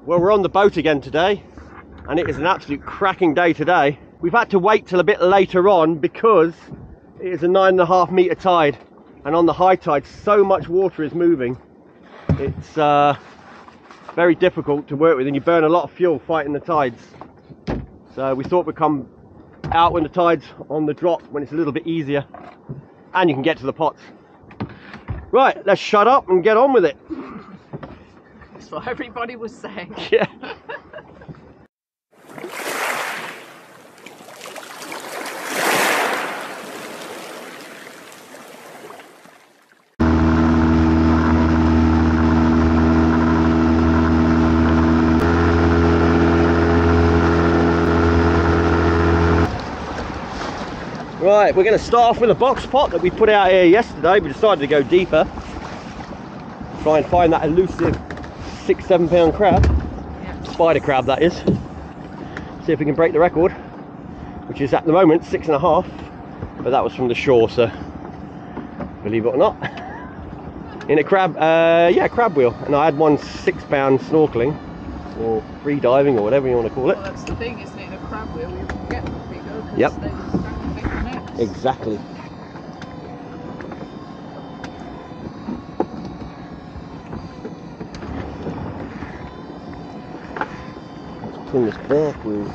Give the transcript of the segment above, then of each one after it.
Well, we're on the boat again today, and it is an absolute cracking day today. We've had to wait till a bit later on because it is a 9.5 metre tide, and on the high tide so much water is moving. It's very difficult to work with, and you burn a lot of fuel fighting the tides. So we thought we'd come out when the tide's on the drop, when it's a little bit easier and you can get to the pots. Right, let's shut up and get on with it. That's what everybody was saying. Yeah. Right, we're going to start off with a box pot that we put out here yesterday. We decided to go deeper, try and find that elusive 6-7 pound crab, yeah. Spider crab that is. See if we can break the record, which is at the moment 6.5, but that was from the shore, so believe it or not, in a crab, yeah, crab wheel. And I had one 6 pound snorkeling or free diving or whatever you want to call it. Well, that's the thing, isn't it? In a crab wheel, you can get them bigger. Yep. Exactly. Let's pull this backwards.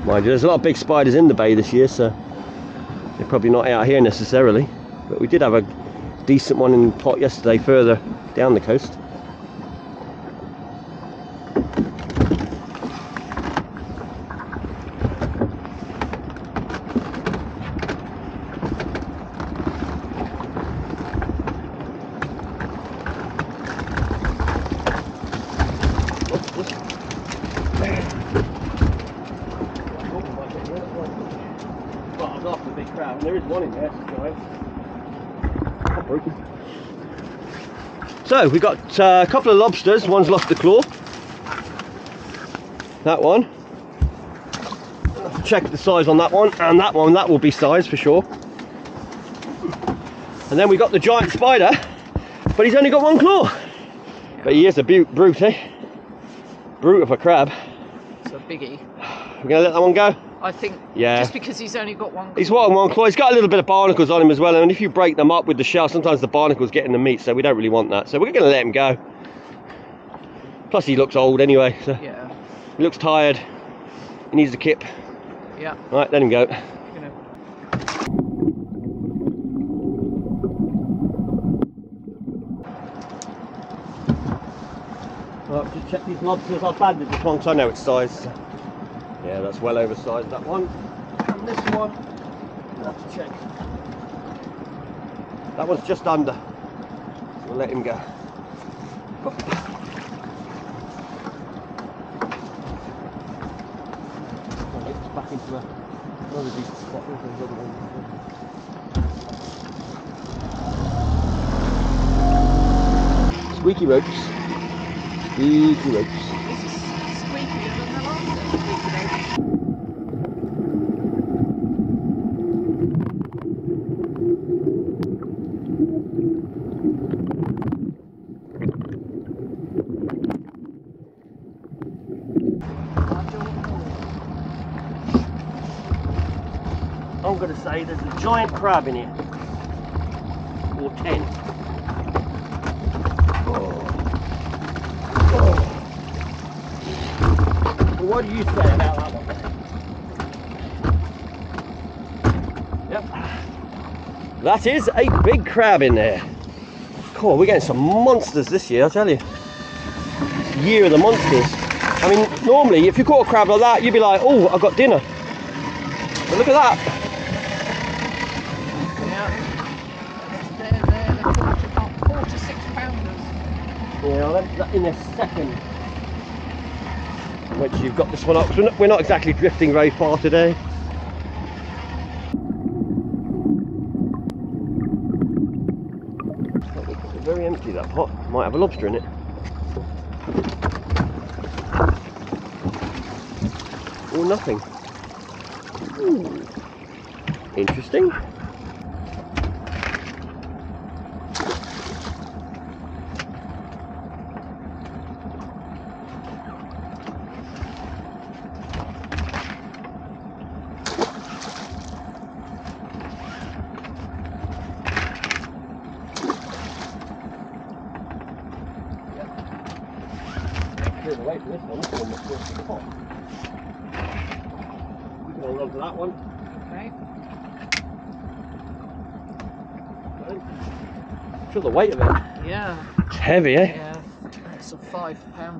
Mind you, there's a lot of big spiders in the bay this year, so they're probably not out here necessarily, but we did have a decent one in the pot yesterday further down the coast. Well, I was after the big crab, and there is one in there, so we got a couple of lobsters. One's lost the claw. That one. I'll have to check the size on that one, and that one. That will be size for sure. And then we got the giant spider, but he's only got one claw. But he is a brute, eh? Brute of a crab. It's a biggie. We're gonna let that one go. I think, yeah. Just because he's only got one claw. He's got one claw. He's got a little bit of barnacles on him as well, and if you break them up with the shell, sometimes the barnacles get in the meat, so we don't really want that. So we're going to let him go. Plus he looks old anyway, so yeah. He looks tired. He needs a kip. Yeah. Right, let him go. Right, just check these lobsters. I've banded this one because I know its size. Yeah, that's well oversized, that one. And this one, I'll have to check. That one's just under. So we'll let him go. It's back into another decent spot. There's another one. Squeaky ropes. Squeaky ropes. I'm going to say there's a giant crab in here, or 10. Well, what do you say about that one? Yep, that is a big crab in there. Cool, we're getting some monsters this year, I tell you. Year of the monsters. I mean, normally if you caught a crab like that, you'd be like, oh, I've got dinner. But look at that. They're 4 to 6 pounders. Yeah, I'll have that in a second. Once you've got this one up, we're not exactly drifting very far today. It's very empty, that pot. Might have a lobster in it. Or nothing. Ooh. Interesting. Wait for this one. This one looks really hot. You can hold on to that one. Okay. Feel the weight of it. Yeah. It's heavy, eh? Yeah. It's a £5,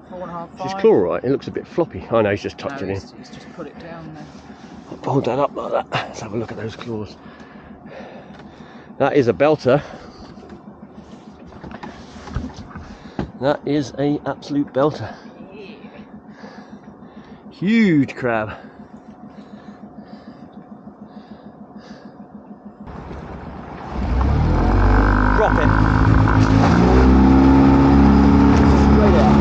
4.5. Is his claw right? It looks a bit floppy. Oh no, he's just tucked it in. He's just put it down there. Hold that up like that. Let's have a look at those claws. That is a belter. That is a absolute belter. Yeah. Huge crab. Drop it. Straight out.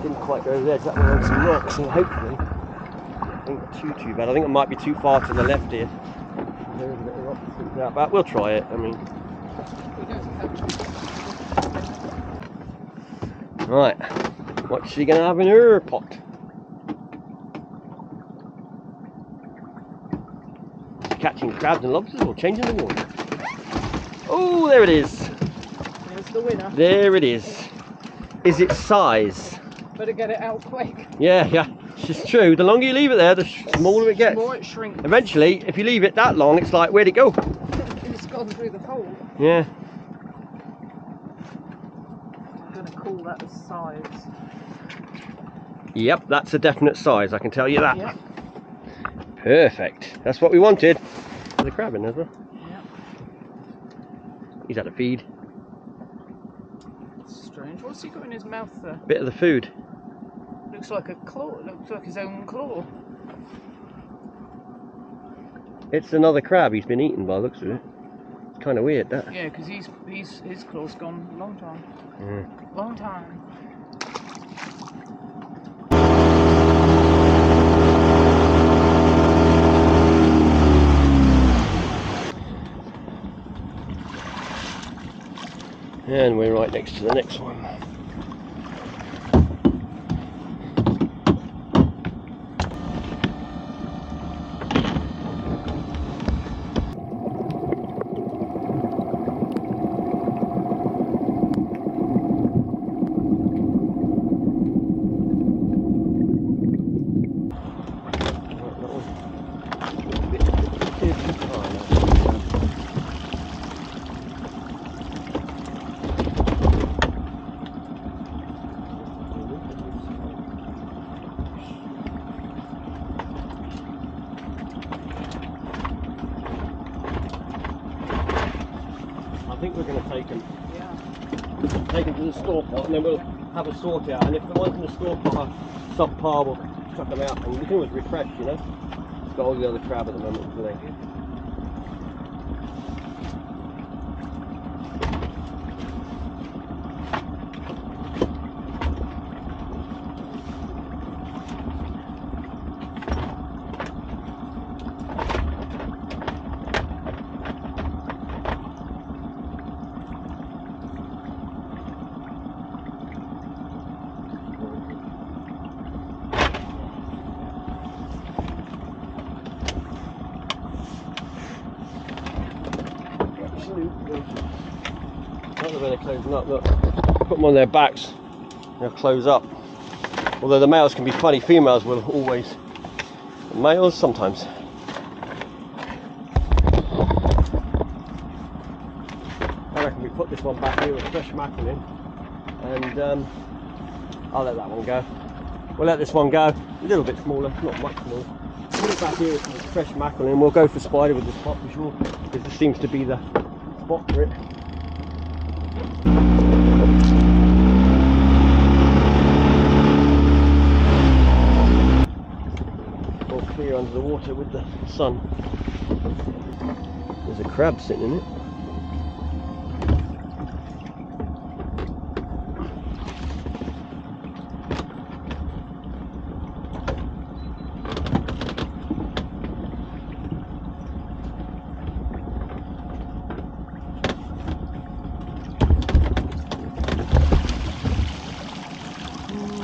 Didn't quite go over there, that one on some rocks, so hopefully I think too bad. I think it might be too far to the left here. There is a bit of rock to stick out, but we'll try it. I mean, right, what's she gonna have in her pot? Catching crabs and lobsters or changing the water? Oh, there it is. There's the winner. There it is. Is it size? Better get it out quick. Yeah, it's true. The longer you leave it there, the smaller it gets. The more it shrinks. Eventually, if you leave it that long, it's like, where'd it go? It's gone through the hole. Yeah. I'm going to call that a size. Yep, that's a definite size, I can tell you that. Yep. Perfect. That's what we wanted. There's a crab in there as well. Yep. He's had a feed. Strange. What's he got in his mouth there? Bit of the food. Looks like a claw. It looks like his own claw. It's another crab he's been eaten by the looks of it. It's kind of weird, that. Yeah, because his claw's gone a long time. Mm. Long time. And we're right next to the next one. I think we're going to take them. Yeah. Take them to the store pot, and then we'll have a sort out. And if the ones in the store pot are subpar, we'll chuck them out, and we can always refresh, you know. It's got all the other crab at the moment today. Not the way they're closing up, look. Put them on their backs, they'll close up. Although the males can be funny, females will always. Males sometimes. I reckon we put this one back here with fresh mackerel in, and I'll let that one go. We'll let this one go, a little bit smaller, not much smaller. Put it back here with fresh mackerel in, we'll go for spider with this pot for sure, because this seems to be the spot for it. All clear under the water with the sun. There's There's a crab sitting in it.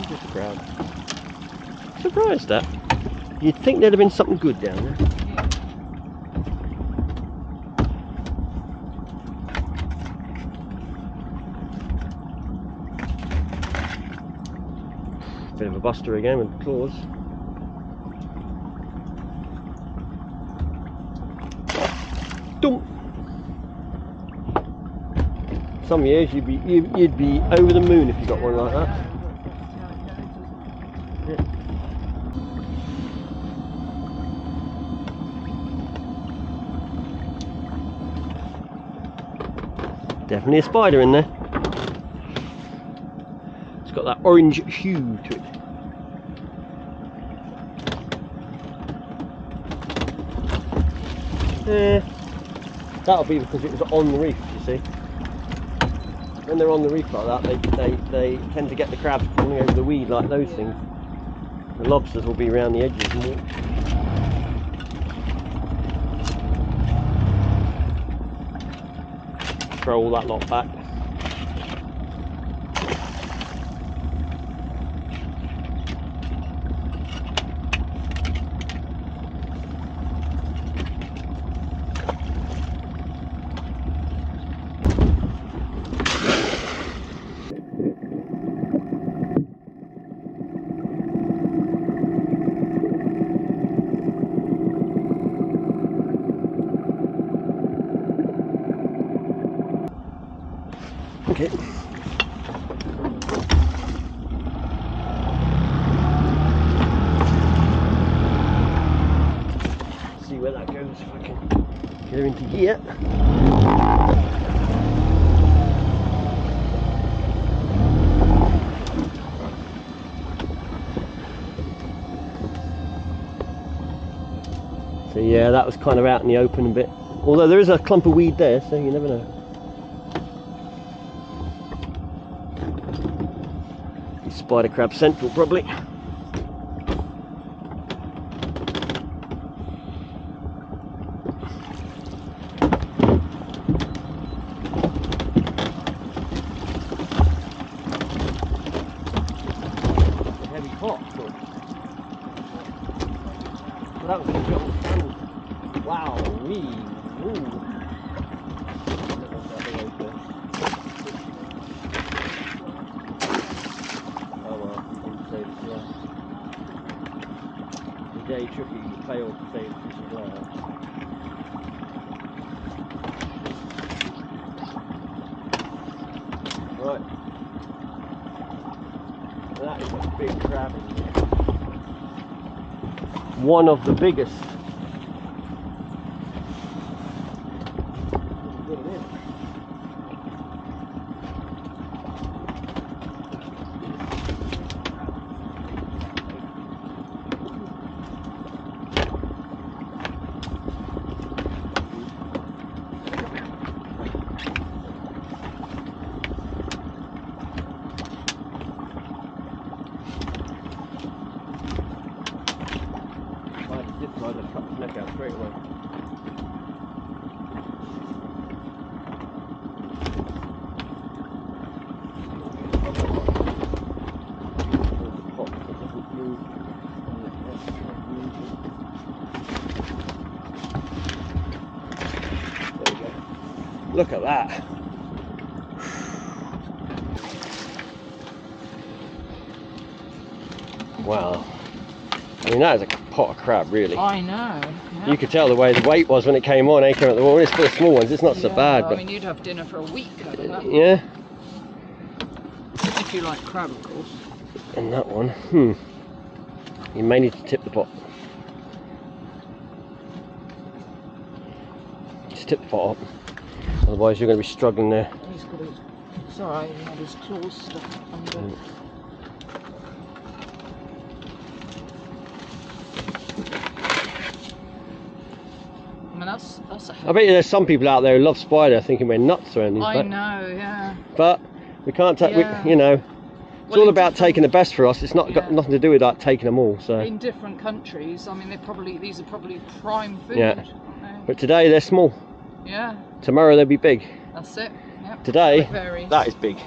Just a crab. Surprised that. You'd think there'd have been something good down there. Bit of a buster again with the claws. Dump. Some years you'd be over the moon if you got one like that. Yeah. Definitely a spider in there. It's got that orange hue to it. That'll be because it was on the reef, you see. When they're on the reef like that, they tend to get the crabs crawling over the weed like those things. The lobsters will be around the edges more. Throw all that lot back. Okay. See where that goes if I can get her into gear. So yeah, that was kind of out in the open a bit. Although there is a clump of weed there, so you never know. Spider crab central probably. Heavy pot. Well, that was a good old sand. Wow, wee. Ooh. Day tricky, you failed to save fish as well. Right. That is a big crab in here. One of the biggest. I just cut his neck out straight away. There we go. Look at that. Wow. I mean, that is a pot of crab, really. I know. Yeah. You could tell the way the weight was when it came on. It came at the wall. It's for the small ones. It's not so bad. But I mean, you'd have dinner for a week out of that. Yeah. If you like crab, of course. And that one, you may need to tip the pot. Just tip the pot up. Otherwise, you're going to be struggling there. He's got his. It's alright. He had his claws stuck under. I mean, that's that's a I bet you there's some people out there who love spider thinking we're nuts or anything. I know, yeah. But we can't take, Yeah. you know, it's Well, all in about taking the best for us. It's not got Yeah. nothing to do with like taking them all. So, In different countries, I mean, these are probably prime food. Yeah. Aren't they? but today they're small. Yeah, Tomorrow they'll be big. that's it. Yep. Today It varies. that is big,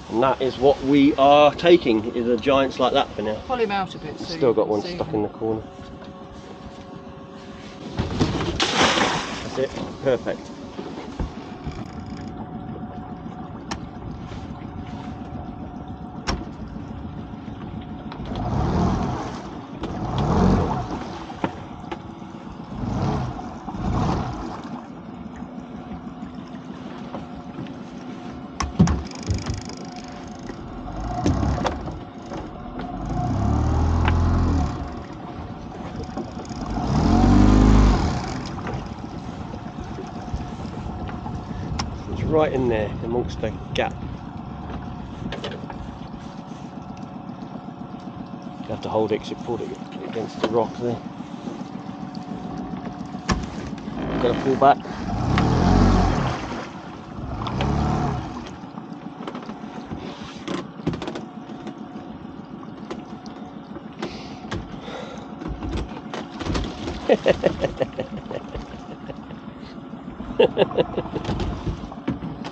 and that is what we are taking. Is a giants like that for now. Pull him out a bit. So Still you got can one see stuck him. in the corner. That's it. Perfect. It's right in there amongst the gap. You have to hold it because you pulled it against the rock there. Got to pull back.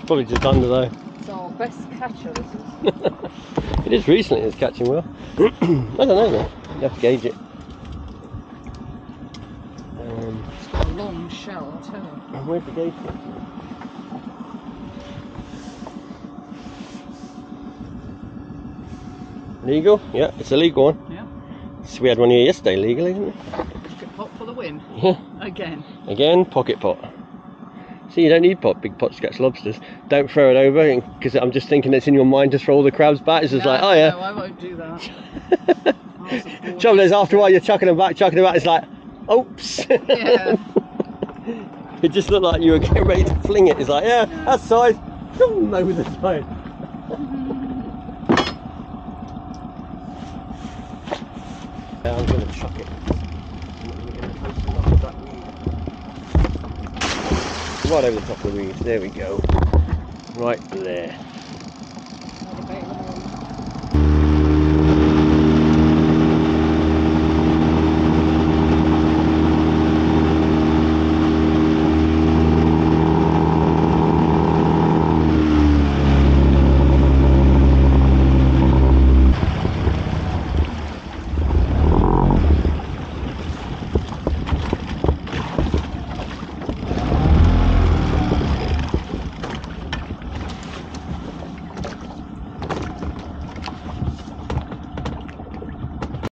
Probably just under though. It's our best catcher, this is. It is recently it's catching well. I don't know though. You have to gauge it. It's got a long shell, I'll tell you. Where's the gauge? Legal? Yeah, it's a legal one. Yeah. So we had one here yesterday, legal, isn't it? Pocket pot for the win. Yeah. Again. Again, pocket pot. See, you don't need big pots to catch lobsters. Don't throw it over, because I'm just thinking it's in your mind to throw all the crabs back. It's just No, like, oh yeah. No, I won't do that. Trouble is, after a while, you're chucking them back, it's like, oops. Yeah. It just looked like you were getting ready to fling it. It's like, yeah, No. that's side. Over the side. I'm going to chuck it. Right over the top of the weeds. There we go. Right there.